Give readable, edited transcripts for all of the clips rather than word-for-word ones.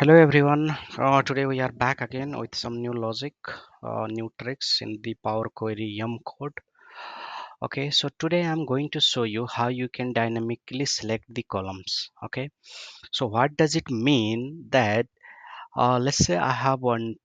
Hello everyone. Today we are back again with some new logic, new tricks in the Power Query Yum code. Okay, so today I'm going to show you how you can dynamically select the columns. Okay, so what does it mean that let's say I have one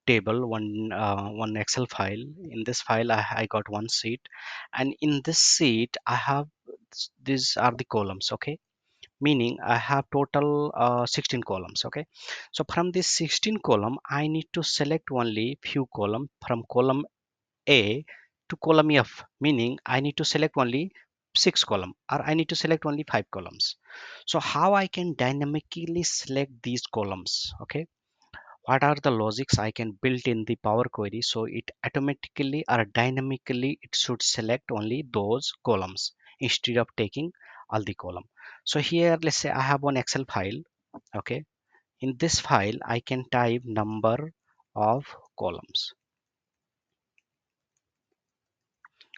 table, one Excel file. In this file, I got one sheet, and in this sheet I have these are the columns. Okay, meaning I have total 16 columns. Okay, so from this 16 column I need to select only few column from column A to column F, meaning I need to select only 6 column or I need to select only 5 columns. So how I can dynamically select these columns? Okay, what are the logics I can build in the Power Query so it automatically or dynamically it should select only those columns instead of taking all the column. So here let's say I have one Excel file. Okay, in this file I can type number of columns.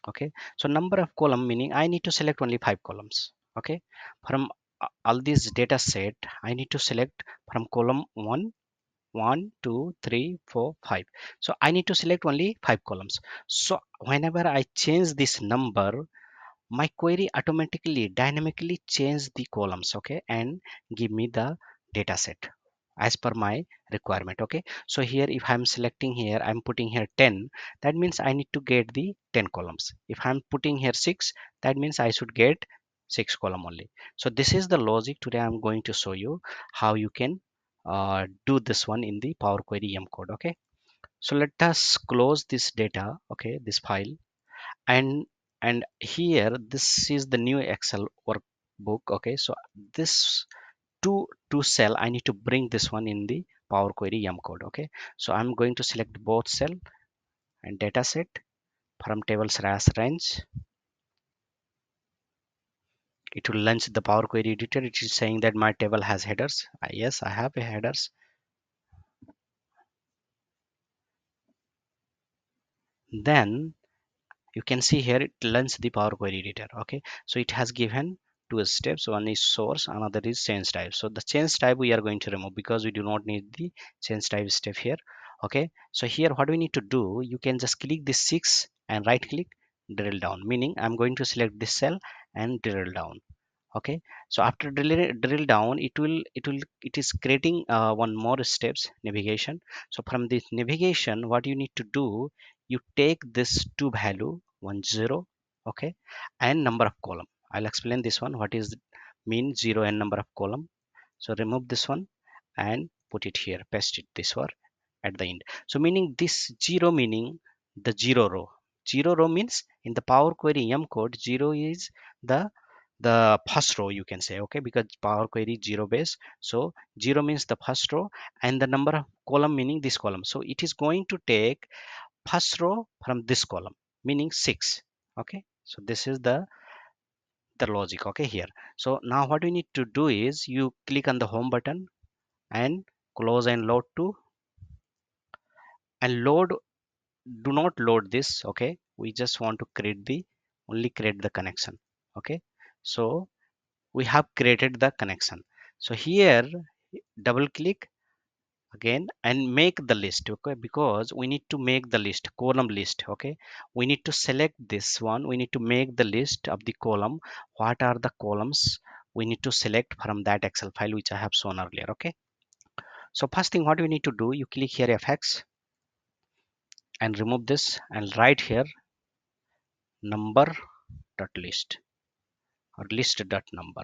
Okay, so number of column meaning I need to select only 5 columns. Okay, from all these data set I need to select from column 1, 1, 2, 3, 4, 5. So I need to select only 5 columns. So whenever I change this number, my query automatically dynamically change the columns, okay, and give me the data set as per my requirement. Okay, so here if I'm selecting here, I'm putting here 10, that means I need to get the 10 columns. If I'm putting here 6, that means I should get 6 column only. So this is the logic. Today I'm going to show you how you can do this one in the Power Query M code. Okay, so let us close this data, okay, this file, and here this is the new Excel workbook. Okay, so this to cell I need to bring this one in the Power Query Yum code. Okay, so I'm going to select both cell and data set from tables as range. It will launch the Power Query editor. It is saying that my table has headers. Yes, I have a headers. Then you can see here it learns the Power Query editor. Okay, so it has given two steps. One is source, another is change type. So the change type we are going to remove because we do not need the change type step here. Okay, so here what we need to do, you can just click this 6 and right click, drill down, meaning I'm going to select this cell and drill down. Okay, so after drill down, it is creating one more steps, navigation. So from this navigation, what you need to do, you take this two value 10, okay, and number of column. I'll explain this one what is mean 0 and number of column. So remove this one and put it here, paste it this one at the end. So meaning this 0 meaning the 0 row. 0 row means in the Power Query M code, 0 is the first row, you can say. Okay, because Power Query 0 base, so 0 means the first row, and the number of column meaning this column. So it is going to take first row from this column, meaning 6. Okay, so this is the logic. Okay, here. So now what we need to do is you click on the home button and close and load to, and load, do not load this. Okay, we just want to create the, only create the connection. Okay, so we have created the connection. So here double click again and make the list. Okay, because we need to make the list, column list. Okay, we need to select this one, we need to make the list of the column. What are the columns we need to select from that Excel file which I have shown earlier. Okay, so first thing what we need to do, you click here FX and remove this and write here number dot list or list dot number.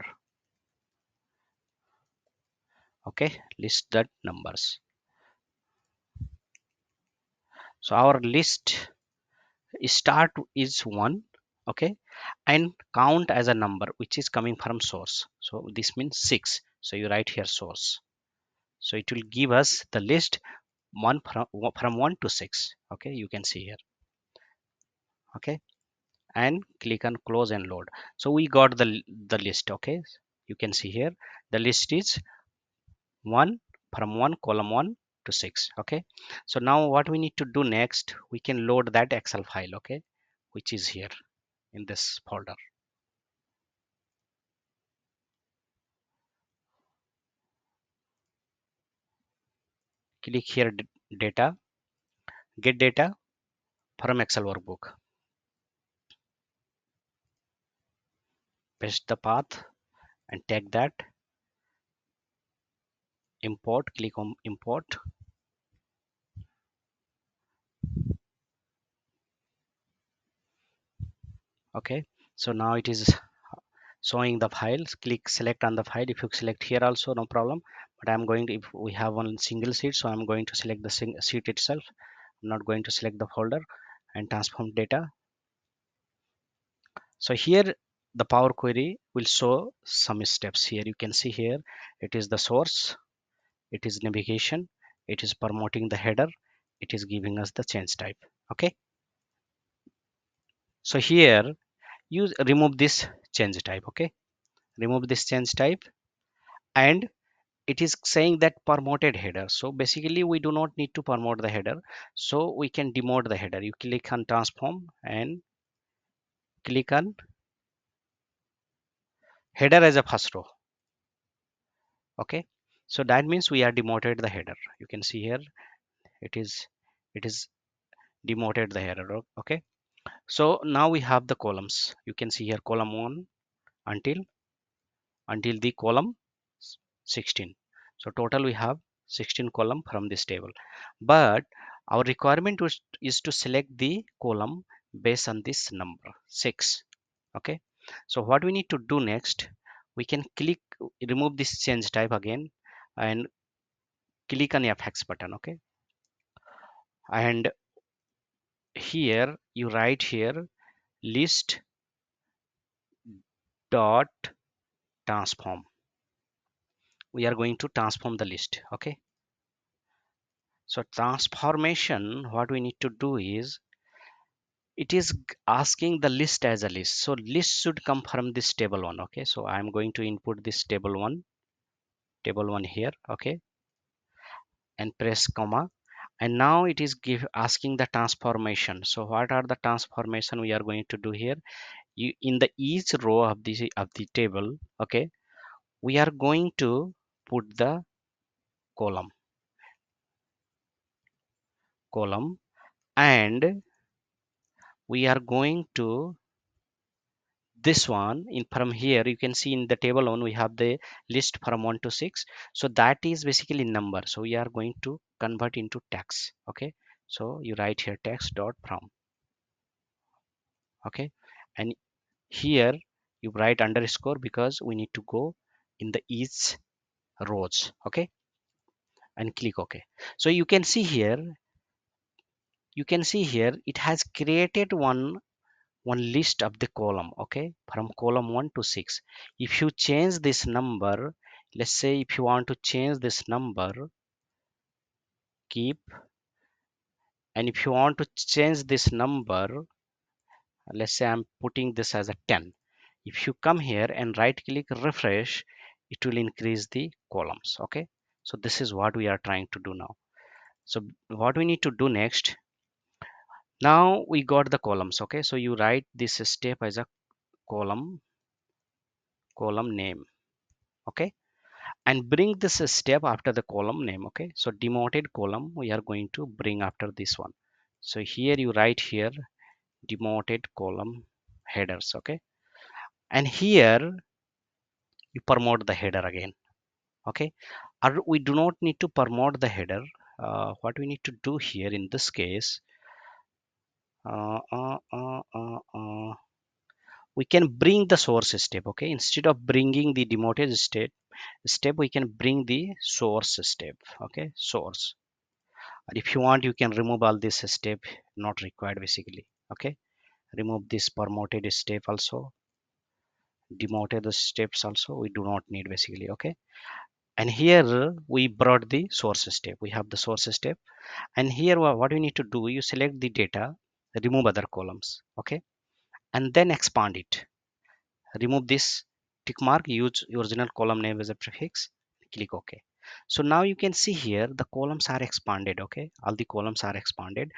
Okay, list dot numbers. So our list start is 1. Okay, and count as a number which is coming from source, so this means 6. So you write here source, so it will give us the list 1 from 1 to 6. Okay, you can see here. Okay, and click on close and load. So we got the list. Okay, you can see here the list is 1 from 1 column 1 to 6. Okay, so now what we need to do next, we can load that Excel file. Okay, which is here in this folder. click here data, get data from Excel workbook, paste the path and take that, import, click on import. Okay, so now it is showing the files. Click select on the file. If you select here also, no problem, but I'm going to, if we have one single sheet, so I'm going to select the sheet itself. I'm not going to select the folder, and transform data. So here the Power Query will show some steps. Here you can see here it is the source, it is navigation, it is promoting the header, it is giving us the change type. Okay, so here you remove this change type. Okay, remove this change type, and it is saying that promoted header. So basically we do not need to promote the header, so we can demote the header. You click on transform and click on header as a first row. Okay, so that means we are demoted the header. You can see here it is demoted the header. Okay, so now we have the columns. You can see here column 1 until the column 16. So total we have 16 column from this table, but our requirement is to select the column based on this number 6. Okay, so what we need to do next, we can click remove this change type again and click on FX button. Okay, and here you write here list dot transform. We are going to transform the list. Okay, so transformation, what we need to do is, it is asking the list as a list, so list should come from this table 1. Okay, so I'm going to input this table 1 here. Okay, and press comma, and now it is asking the transformation. So what are the transformation we are going to do here? In the each row of the table, okay, we are going to put the column column and we are going to this one in from here. You can see in the table 1 we have the list from 1 to 6, so that is basically number, so we are going to convert into text. Okay, so you write here text dot from. Okay, and here you write underscore because we need to go in the each rows. Okay, and click OK. So you can see here it has created one list of the column. Okay, from column 1 to 6. If you change this number, let's say if you want to change this number, keep, and if you want to change this number, let's say I'm putting this as a 10. If you come here and right click refresh, it will increase the columns. Okay, so this is what we are trying to do now. So what we need to do next, now we got the columns. Okay, so you write this step as a column name. Okay, and bring this step after the column name. Okay, so demoted column we are going to bring after this one. So here you write here demoted column headers. Okay, and here you promote the header again. Okay, or we do not need to promote the header. What we need to do here in this case, uh, uh, uh, uh, uh, we can bring the source step. Okay, instead of bringing the demoted step, we can bring the source step. Okay, source. And if you want, you can remove all this step, not required basically. Okay, remove this promoted step also, demoted steps also we do not need basically. Okay, and here we brought the source step, we have the source step, and here what you need to do, you select the data, remove other columns. Okay, and then expand it, remove this tick mark, use original column name as a prefix, click OK. So now you can see here the columns are expanded. Okay, all the columns are expanded,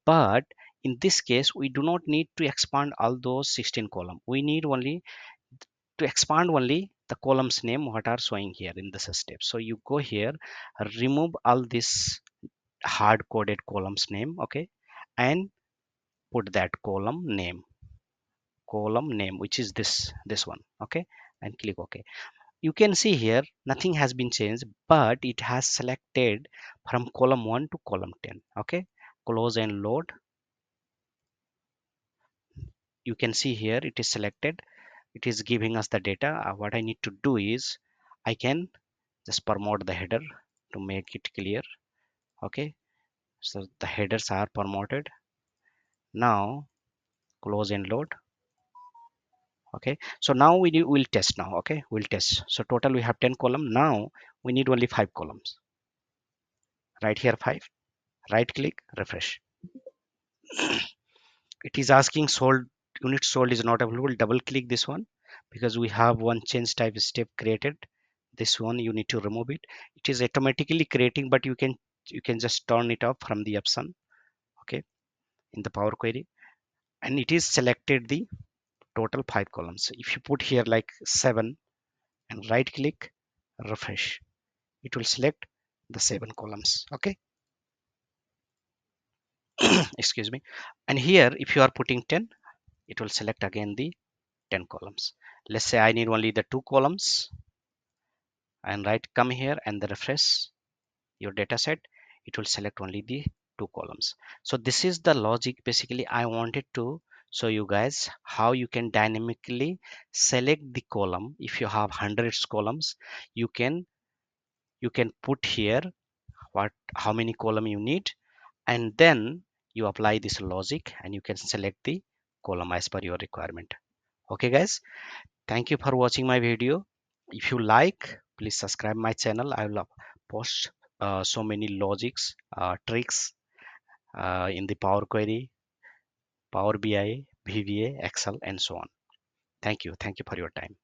but in this case we do not need to expand all those 16 column. We need only to expand only the columns name what are showing here in this step. So you go here, remove all this hard coded columns name, okay, and put that column name which is this one, okay, and click OK. You can see here nothing has been changed, but it has selected from column 1 to column 10, okay. Close and load. You can see here it is selected, it is giving us the data. What I need to do is I can just promote the header to make it clear, okay. So the headers are promoted. Now close and load. Okay, so now will test now, okay, we'll test. So total we have 10 column. Now we need only 5 columns. Right here 5, right click, refresh. It is asking sold, unit sold is not available. Double click this one because we have one change type step created. This one you need to remove it. It is automatically creating, but you can just turn it off from the option, okay, in the Power Query, and it is selected the total 5 columns. If you put here like 7 and right click, refresh, it will select the 7 columns, okay. Excuse me. And here if you are putting 10, it will select again the 10 columns. Let's say I need only the 2 columns, and right come here and the refresh your data set, it will select only the 2 columns. So this is the logic. Basically I wanted to show you guys how you can dynamically select the column. If you have hundreds columns, you can put here what how many column you need, and then you apply this logic and you can select the column as per your requirement. Okay guys, thank you for watching my video. If you like, please subscribe my channel. I will post so many logics, tricks in the Power Query, Power BI, VBA, Excel, and so on. Thank you for your time.